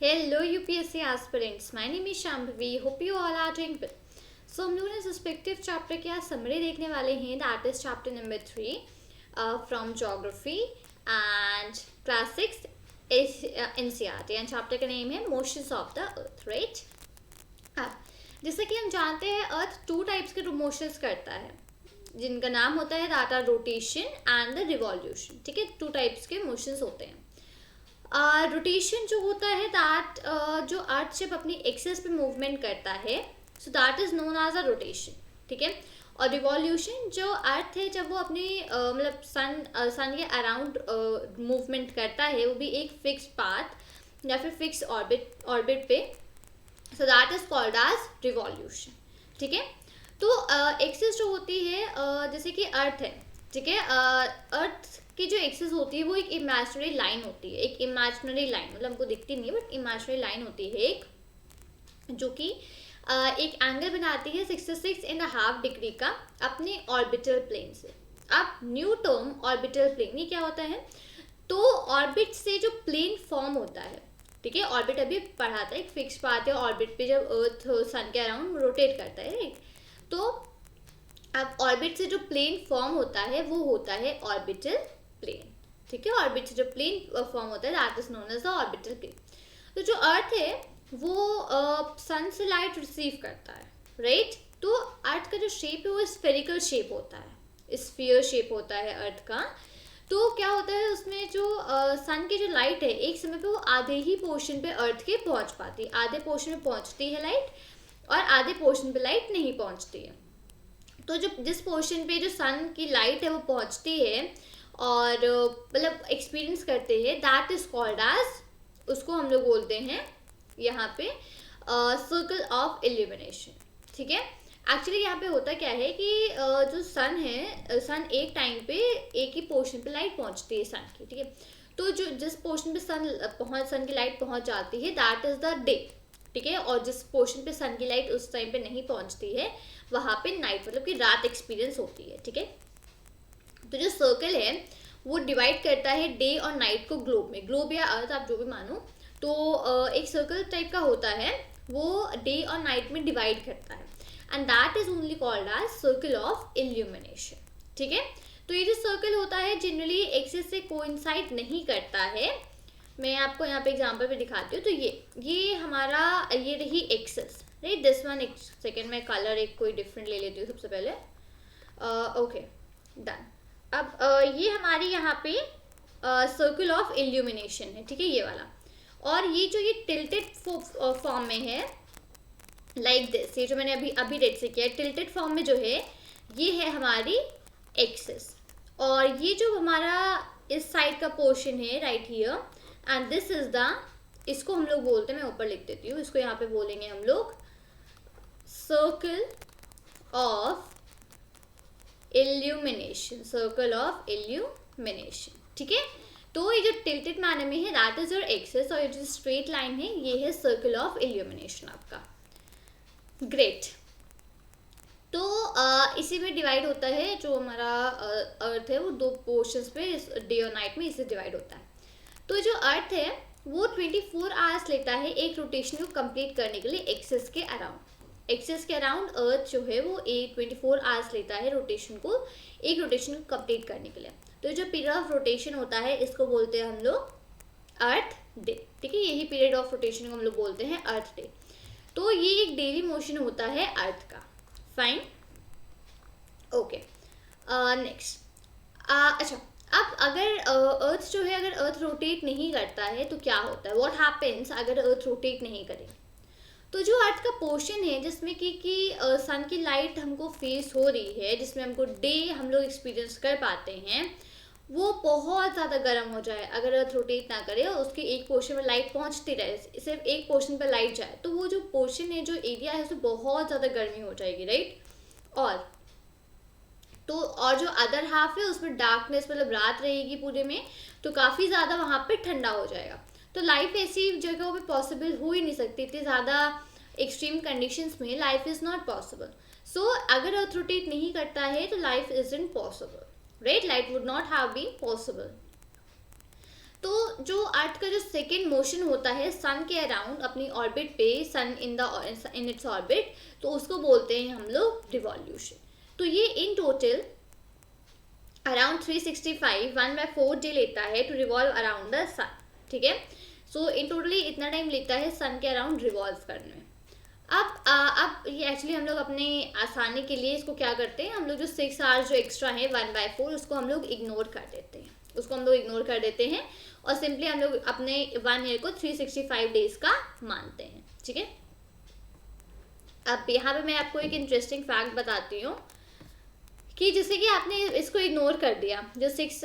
Hello UPSC aspirants, my name is Shambhavi. Hope you all are doing well. So हम लोग ने respective chapter की आज summary देखने वाले हैं. That is chapter number 3 from geography and class 6 NCERT and chapter का name है motions of the earth. Right. जैसे कि हम जानते हैं अर्थ टू टाइप्स के मोशंस करता है जिनका नाम होता है that are rotation and the revolution. ठीक है, टू टाइप्स के मोशंस होते हैं. रोटेशन जो होता है दैट जो अर्थ जब अपनी एक्सेस पे मूवमेंट करता है so that is known as a rotation. ठीक है. और रिवॉल्यूशन जो अर्थ है जब वो अपनी मतलब सन के अराउंड मूवमेंट करता है वो भी एक फिक्स पाथ या फिर फिक्स ऑर्बिट पे, so that is called as revolution. ठीक है. तो एक्सेस जो होती है जैसे कि अर्थ है. ठीक है. अर्थ की जो एक्सेस होती है वो एक इमेजिनरी लाइन होती है. एक इमेजिनरी लाइन मतलब हमको दिखती नहीं है बट इमेजिनरी लाइन होती है एक, जो कि एक एंगल बनाती है 66.5 डिग्री का अपने ऑर्बिटल प्लेन से. अब न्यू टर्म ऑर्बिटल प्लेन, ये क्या होता है? तो ऑर्बिट से जो प्लेन फॉर्म होता है, ठीक है, ऑर्बिट अभी पढ़ा था, एक फिक्स पाथ है ऑर्बिट पे जब अर्थ सन के अराउंड रोटेट करता है. राइट. तो अब ऑर्बिट से जो प्लेन फॉर्म होता है वो होता है ऑर्बिटल प्लेन. ठीक है. ऑर्बिट से जो प्लेन फॉर्म होता है that is known as the orbital plane. तो जो अर्थ है वो सन से लाइट रिसीव करता है. राइट. तो अर्थ का जो शेप है वो स्फेरिकल शेप होता है, स्फीयर शेप होता है अर्थ का. तो क्या होता है उसमें जो सन की जो लाइट है एक समय पे वो आधे ही पोर्शन पे अर्थ के पहुंच पाती है. आधे पोर्शन पे पहुंचती है लाइट और आधे पोर्शन पे लाइट नहीं पहुंचती है. तो जो जिस पोर्शन पे जो सन की लाइट है वो पहुंचती है और मतलब एक्सपीरियंस करते हैं दैट इज कॉल्ड एज, उसको हम लोग बोलते हैं यहाँ पे सर्कल ऑफ इल्यूमिनेशन. ठीक है. एक्चुअली यहाँ पे होता क्या है कि जो सन है, सन एक टाइम पे एक ही पोर्शन पे लाइट पहुँचती है सन की. ठीक है. तो जो जिस पोर्शन पे सन की लाइट पहुँच जाती है दैट इज द डे. ठीक है. और जिस पोर्शन पे सन की लाइट उस टाइम पे नहीं पहुँचती है वहाँ पे नाइट मतलब कि रात एक्सपीरियंस होती है. ठीक है. तो जो सर्कल है वो डिवाइड करता है डे और नाइट को ग्लोब में, ग्लोब या अर्थ आप जो भी मानो. तो एक सर्कल टाइप का होता है वो डे और नाइट में डिवाइड करता है and that is only called as circle of illumination. ठीक है. तो ये जो सर्कल होता है जनरली एक्सिस से कोइंसाइड नहीं करता है. मैं आपको यहाँ पे एग्जांपल पे दिखाती हूँ. तो ये हमारा ये रही एक्सिस. राइट. दिस वन, एक सेकेंड में कलर एक कोई डिफरेंट ले लेती हूँ सबसे पहले. Okay done. अब ये हमारी यहाँ पे सर्कल ऑफ इल्यूमिनेशन है. ठीक है, ये वाला. और ये जो ये टिल्टेड फॉर्म में है लाइक दिस, ये जो मैंने अभी रेड से किया टिल्टेड फॉर्म में जो है ये है हमारी एक्सिस. और ये जो हमारा इस साइड का पोर्शन है right here and this is the, इसको हम लोग बोलते हैं, मैं ऊपर लिख देती हूँ, इसको यहाँ पे बोलेंगे हम लोग circle of illumination. Circle of illumination. ठीक है. तो ये जो टिल्टेड मैनर में है दैट इज योर एक्सिस और ये जो स्ट्रेट लाइन है ये है सर्कल ऑफ इल्यूमिनेशन आपका. ग्रेट. तो इसी में डिवाइड होता है जो हमारा अर्थ है वो दो पोर्शंस पे डे और नाइट में इसे डिवाइड होता है. तो जो अर्थ है वो 24 आवर्स लेता है एक रोटेशन को कंप्लीट करने के लिए एक्सिस के अराउंड. एक्सिस के अराउंड अर्थ जो है वो 24 आवर्स लेता है रोटेशन को, एक रोटेशन को कंप्लीट करने के लिए. तो जो पीरियड ऑफ रोटेशन होता है इसको बोलते हैं हम लोग अर्थ डे. ठीक है. यही पीरियड ऑफ रोटेशन को हम लोग बोलते हैं अर्थ डे. तो ये एक डेली मोशन होता है अर्थ का. फाइन. ओके. नेक्स्ट. अच्छा, अब अगर अर्थ जो है अगर अर्थ रोटेट नहीं करता है तो क्या होता है? व्हाट हैपेंस अगर अर्थ रोटेट नहीं करे? तो जो अर्थ का पोर्शन है जिसमें कि सन की लाइट हमको फेस हो रही है, जिसमें हमको डे हम लोग एक्सपीरियंस कर पाते हैं, वो बहुत ज़्यादा गर्म हो जाए अगर अर्थ रोटेट ना करे और उसके एक पोर्शन में लाइट पहुंचती रहे, सिर्फ एक पोर्शन पर लाइट जाए, तो वो जो पोर्शन है जो एरिया है उसमें बहुत ज़्यादा गर्मी हो जाएगी. राइट. और जो अदर हाफ है उसमें डार्कनेस मतलब रात रहेगी पूरे में, तो काफ़ी ज़्यादा वहाँ पे ठंडा हो जाएगा. तो लाइफ ऐसी जगहों पे पॉसिबल हो ही नहीं सकती. इतनी ज़्यादा एक्सट्रीम कंडीशंस में life is not possible. So अगर अर्थ रोटेट नहीं करता है तो life is impossible. Right. Life would not have been possible. तो जो अर्थ का जो सेकेंड मोशन होता है सन के अराउंड अपनी ऑर्बिट पे, सन इन इट्स ऑर्बिट, तो उसको बोलते हैं हम लोग रिवॉल्यूशन। तो ये इन टोटल अराउंड 365 1/4 डे लेता है टू रिवॉल्व अराउंड द सन, ठीक है। सो इन टोटली इतना टाइम लेता है सन के अराउंड रिवॉल्व करने में। अब ये एक्चुअली हम लोग अपने आसानी के लिए इसको क्या करते हैं, हम लोग जो 6 आवर्स जो एक्स्ट्रा है 1/4 उसको हम लोग इग्नोर कर देते हैं, और सिंपली हम लोग अपने 1 ईयर को 365 डेज का मानते हैं, ठीक है। अब यहाँ पे मैं आपको एक इंटरेस्टिंग फैक्ट बताती हूँ कि जैसे कि आपने इसको इग्नोर कर दिया, जो 6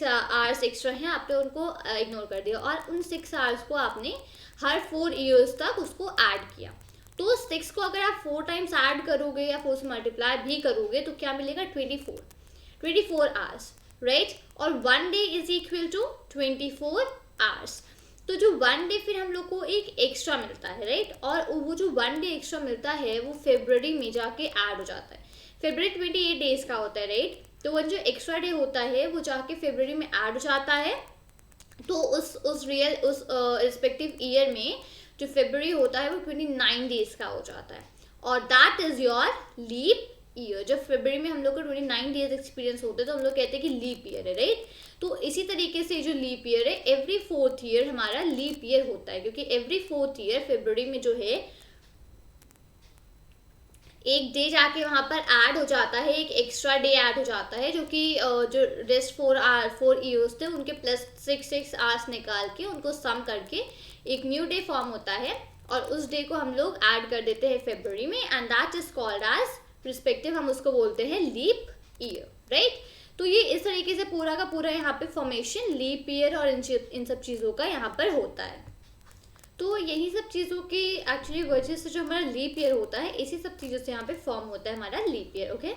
आवर्स एक्स्ट्रा हैं आपने उनको इग्नोर कर दिया, और उन 6 आवर्स को आपने हर 4 ईयर्स तक उसको ऐड किया। तो 6 को अगर आप 4 टाइम्स ऐड करोगे या 4 से मल्टीप्लाई भी करोगे तो क्या मिलेगा, 24 आवर्स, राइट। और 1 day is equal to 24 hours. तो जो 1 डे फिर हम लोग को एक एक्स्ट्रा मिलता है, राइट, और वो जो 1 डे एक्स्ट्रा मिलता है वो फरवरी में जाके ऐड हो जाता है। फरवरी 28 डेज का होता है, राइट, तो वो जो एक्स्ट्रा डे होता है वो जाके फरवरी में ऐड हो जाता है। तो उस रिस्पेक्टिव ईयर में जो फरवरी होता है वो 29 डेज का हो जाता है, और that is your leap year. जब फरवरी में हम लोग को 29 डेज एक्सपीरियंस होते हैं तो हम लोग कहते हैं कि लीप ईयर है, राइट। तो इसी तरीके से जो लीप ईयर है, एवरी 4th ईयर हमारा लीप ईयर होता है, क्योंकि एवरी 4th ईयर फरवरी में जो है एक डे जाके वहाँ पर ऐड हो जाता है, एक एक्स्ट्रा डे ऐड हो जाता है, जो कि जो रेस्ट 4 ईयर्स थे उनके प्लस 6 आवर्स निकाल के उनको सम करके एक न्यू डे फॉर्म होता है, और उस डे को हम लोग ऐड कर देते हैं फरवरी में, and that is called as respective, हम उसको बोलते हैं लीप ईयर, राइट। तो ये इस तरीके से पूरा का पूरा यहाँ पे फॉर्मेशन लीप ईयर और इन सब चीज़ों का यहाँ पर होता है। तो यही सब चीज़ों की एक्चुअली वजह से जो हमारा लीप ईयर होता है, इसी सब चीज़ों से यहाँ पे फॉर्म होता है हमारा leap year, okay,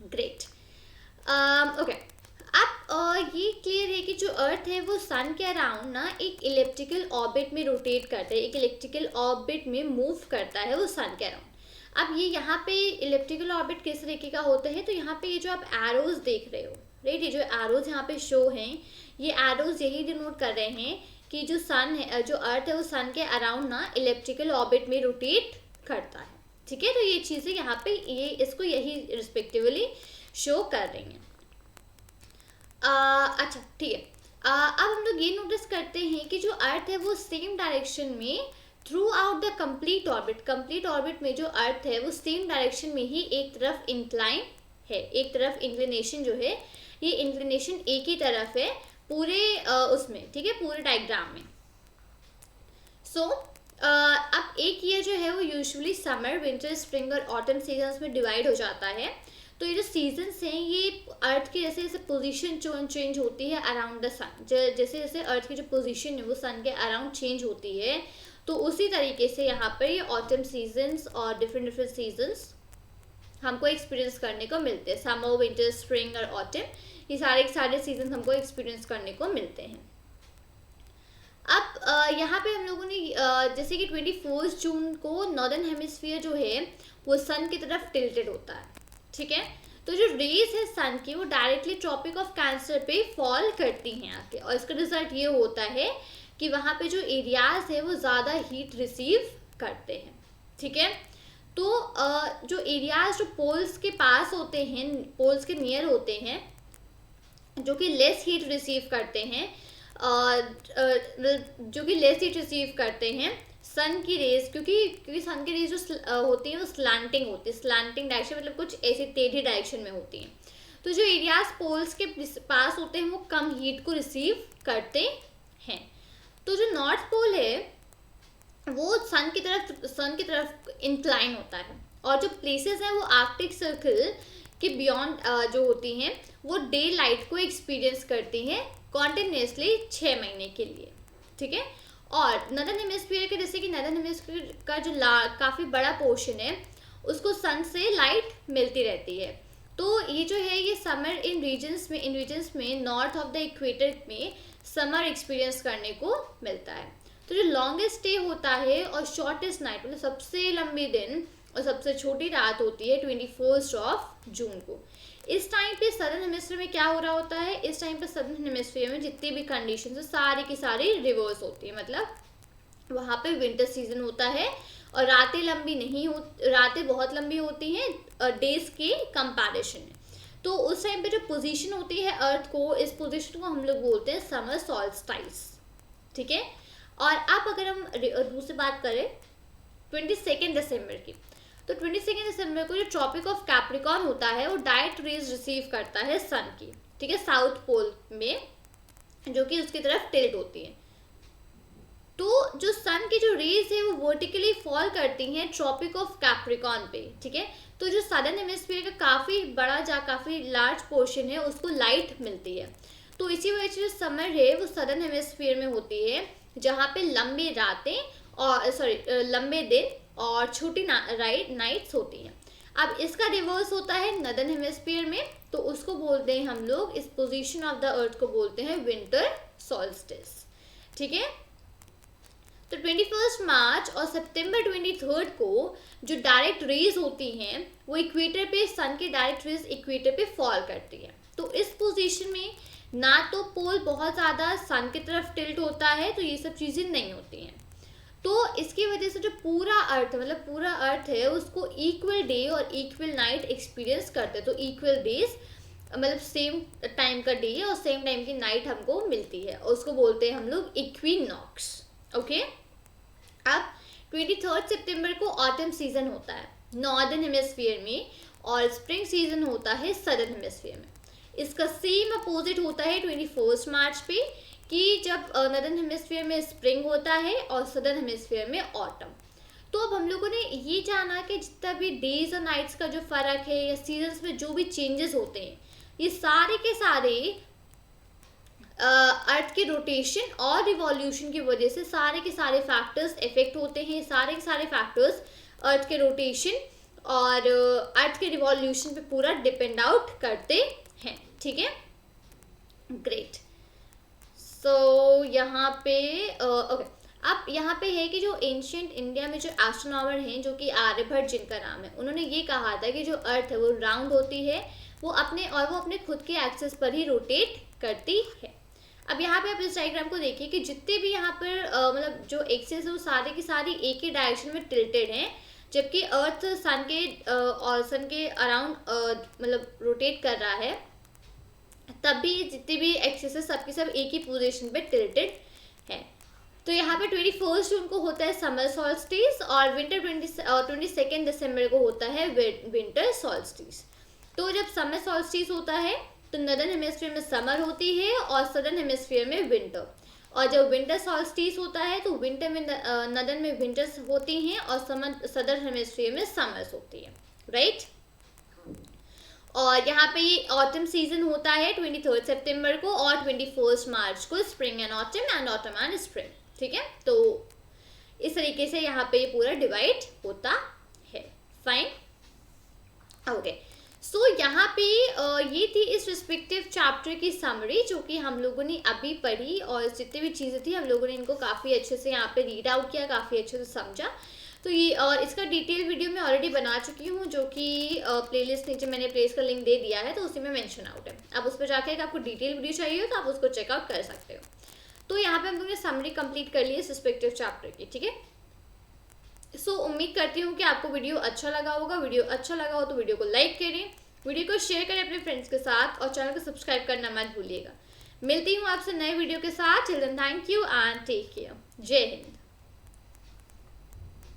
great. Okay, अब ये क्लियर है कि जो अर्थ है वो सन के अराउंड ना एक इलेप्टिकल ऑर्बिट में रोटेट करता है, एक इलेप्टिकल ऑर्बिट में मूव करता है वो सन के अराउंड। अब ये यहाँ पे इलेप्टिकल ऑर्बिट किस तरीके का होता है, तो यहाँ पे ये जो आप एरोज देख रहे हो, राइट, ये जो एरोज यहाँ पे शो हैं, ये एरोज यही डिनोट कर रहे हैं कि जो सन है, जो अर्थ है वो सन के अराउंड ना इलेप्टिकल ऑर्बिट में रोटेट करता है, ठीक है। तो ये चीज़ें यहाँ पे ये इसको यही रिस्पेक्टिवली शो कर रही हैं। अच्छा, ठीक है। अब हम लोग ये नोटिस करते हैं कि जो अर्थ है वो सेम डायरेक्शन में through out the complete orbit में जो अर्थ है वो सेम डायरेक्शन में ही एक तरफ इंक्लाइन है, एक तरफ इंक्लिनेशन जो है, ये इंक्लिनेशन एक ही तरफ है पूरे उसमें, ठीक है, पूरे डायग्राम में। सो अब एक ईयर जो है वो यूजुअली समर, विंटर, स्प्रिंग और ऑटम सीजन्स में डिवाइड हो जाता है। तो ये जो सीजन्स हैं ये अर्थ की जैसे जैसे पोजीशन चेंज होती है अराउंड द सन, जैसे जैसे अर्थ की जो पोजीशन है वो सन के अराउंड चेंज होती है, तो उसी तरीके से यहाँ पर ये ऑटम सीजन्स और डिफरेंट सीजन्स हमको एक्सपीरियंस करने को मिलते हैं। समर, विंटर, स्प्रिंग और ऑटम, ये सारे सीजन हमको एक्सपीरियंस करने को मिलते हैं। अब यहाँ पे हम लोगों ने जैसे कि 24 जून को नॉर्दर्न हेमिस्फीयर जो है वो सन की तरफ टिल्टेड होता है, ठीक है। तो जो रेज है सन की वो डायरेक्टली ट्रॉपिक ऑफ कैंसर पे फॉल करती हैं आके, और इसका रिजल्ट ये होता है कि वहाँ पे जो एरियाज है वो ज़्यादा हीट रिसीव करते हैं, ठीक है। तो जो एरियाज जो पोल्स के पास होते हैं, पोल्स के नियर होते हैं, जो कि लेस हीट रिसीव करते हैं, सन की रेज, क्योंकि सन की रेज जो होती है वो स्लांटिंग होती है, स्लांटिंग डायरेक्शन मतलब कुछ ऐसी टेढ़ी डायरेक्शन में होती हैं। तो जो एरियाज पोल्स के पास होते हैं वो कम हीट को रिसीव करते हैं। तो जो नॉर्थ पोल है वो सन की तरफ इंक्लाइन होता है, और जो प्लेसेस हैं वो आर्कटिक सर्कल के बियॉन्ड जो होती हैं वो डे लाइट को एक्सपीरियंस करती हैं कॉन्टिन्यूसली 6 महीने के लिए, ठीक है। और नॉर्दर्न हेमिस्फीयर के, जैसे कि नॉर्दर्न हेमिस्फीयर का जो काफ़ी बड़ा पोर्शन है उसको सन से लाइट मिलती रहती है। तो ये जो है ये समर इन रीजन्स में नॉर्थ ऑफ द इक्वेटर में समर एक्सपीरियंस करने को मिलता है। तो जो लॉन्गेस्ट डे होता है और शॉर्टेस्ट नाइट, मतलब सबसे लंबी दिन और सबसे छोटी रात होती है 21 जून को। इस टाइम पे सदर्न हेमिस्फीयर में क्या हो रहा होता है, इस टाइम पे सदर्न हेमिस्फीयर में जितनी भी कंडीशन है सारी की सारी रिवर्स होती है, मतलब वहाँ पे विंटर सीजन होता है और रातें लंबी नहीं हो, रातें बहुत लंबी होती हैं डेज के कंपैरिजन में। तो उस टाइम पे जो पोजीशन होती है अर्थ को, इस पोजीशन को हम लोग बोलते हैं समर सॉल्स्टाइस, ठीक है। और अब अगर हम दूसरी बात करें 22 दिसंबर की, तो 22 दिसंबर को जो ट्रॉपिक ऑफ कैप्रिकॉर्न होता है वो डायरेक्ट रेज रिसीव करता है सन की, ठीक है, साउथ पोल में, जो कि उसकी तरफ टिल्ट होती है। तो जो सन की जो रेज है वो वर्टिकली फॉल करती हैं ट्रॉपिक ऑफ कैप्रिकॉर्न पे, ठीक है। तो जो सदर्न हेमिस्फीयर का काफ़ी बड़ा काफ़ी लार्ज पोर्शन है उसको लाइट मिलती है। तो इसी वजह से जो समर है वो सदर्न हेमिस्फीयर में होती है, जहाँ पे लंबी रातें और लंबे दिन और छोटी नाइट्स होती हैं। अब इसका रिवर्स होता है नदर्न हेमिस्फीयर में, तो उसको बोलते हैं हम लोग, इस पोजीशन ऑफ द अर्थ को बोलते हैं विंटर सॉल्स्टिस, ठीक है। तो 21 मार्च और सितंबर 23 को जो डायरेक्ट रेज होती हैं वो इक्वेटर पे, सन के डायरेक्ट रेज इक्वेटर पे फॉल करती है। तो इस पोजीशन में ना तो पोल बहुत ज़्यादा सन की तरफ टिल्ट होता है, तो ये सब चीज़ें नहीं होती हैं। तो इसकी वजह से जो पूरा अर्थ, मतलब पूरा अर्थ है, उसको इक्वल डे और इक्वल नाइट एक्सपीरियंस करते हैं। तो इक्वल डेज मतलब सेम टाइम का डे और सेम टाइम की नाइट हमको मिलती है, और उसको बोलते हैं हम लोग इक्विनॉक्स, ओके। अब 23 सितंबर को ऑटम सीजन होता है नॉर्दर्न हेमिस्फीयर में, और स्प्रिंग सीजन होता है सदर्न हेमिस्फीयर में। इसका सेम अपोजिट होता है 21 मार्च पे, कि जब नॉर्दर्न हेमिस्फीयर में स्प्रिंग होता है और सदर्न हेमिस्फीयर में ऑटम। तो अब हम लोगों ने ये जाना कि जितना भी डेज और नाइट्स का जो फ़र्क है या सीजन्स में जो भी चेंजेस होते हैं, ये सारे के सारे अर्थ के रोटेशन और रिवॉल्यूशन की वजह से सारे के सारे फैक्टर्स इफेक्ट होते हैं। सारे के सारे फैक्टर्स अर्थ के रोटेशन और अर्थ के रिवॉल्यूशन पे पूरा डिपेंड आउट करते हैं, ठीक है। ग्रेट। सो यहाँ पे ओके, अब यहाँ पे है कि जो एंशियंट इंडिया में जो एस्ट्रोनॉमर हैं, जो कि आर्यभट्ट जिनका नाम है, उन्होंने ये कहा था कि जो अर्थ है वो राउंड होती है, वो अपने खुद के एक्सिस पर ही रोटेट करती है। अब यहाँ पे आप इस डायग्राम को देखिए कि जितने भी यहाँ पर मतलब जो एक्सिस है वो सारे की सारी एक ही डायरेक्शन में टिल्टेड हैं, जबकि अर्थ सन के अराउंड मतलब रोटेट कर रहा है, तब भी जितने भी एक्सिस है सबकी सब एक ही पोजीशन पे टिल्टेड है। तो यहाँ पे 21 जून को होता है समर सॉल्स्टिस और 22 दिसंबर को होता है विंटर सॉल्स्टिस। तो जब समर सॉल्स्टिस होता है तो नदर्न हेमिस्फीयर में समर होती है और सदर्न हेमिस्फीयर में विंटर, और जब विंटर सॉल्स्टिस होता है तो विंटर में नदर्न में विंटर्स होती हैं और सदर्न हेमिस्फीयर में समर्स होती है, राइट। और यहाँ पे ये ऑटम सीजन होता है 23 सितंबर को और 21 मार्च को spring and autumn and spring, ठीक है। तो इस तरीके से यहाँ पे ये पूरा डिवाइड होता है, फाइन, ओके। सो यहाँ पे ये थी इस रिस्पेक्टिव चैप्टर की समरी, जो कि हम लोगों ने अभी पढ़ी, और जितनी भी चीज़ें थी हम लोगों ने इनको काफ़ी अच्छे से यहाँ पे रीड आउट किया, काफ़ी अच्छे से समझा। तो ये और इसका डिटेल वीडियो मैं ऑलरेडी बना चुकी हूँ, जो कि प्लेलिस्ट नीचे मैंने प्लेस का लिंक दे दिया है, तो उसी में मेंशन आउट है। अब उस पर जाकर अगर आपको डिटेल वीडियो चाहिए हो तो आप उसको चेकआउट कर सकते हो। तो यहाँ पे हम लोगों ने समरी कंप्लीट कर ली है इस रिस्पेक्टिव चैप्टर की, ठीक है। सो उम्मीद करती हूँ कि आपको वीडियो अच्छा लगा होगा। वीडियो अच्छा लगा हो तो वीडियो को लाइक करें, वीडियो को शेयर करें अपने फ्रेंड्स के साथ, और चैनल को सब्सक्राइब करना मत भूलिएगा। मिलती हूँ आपसे नए वीडियो के साथ। Till then thank you and take care. जय हिंद।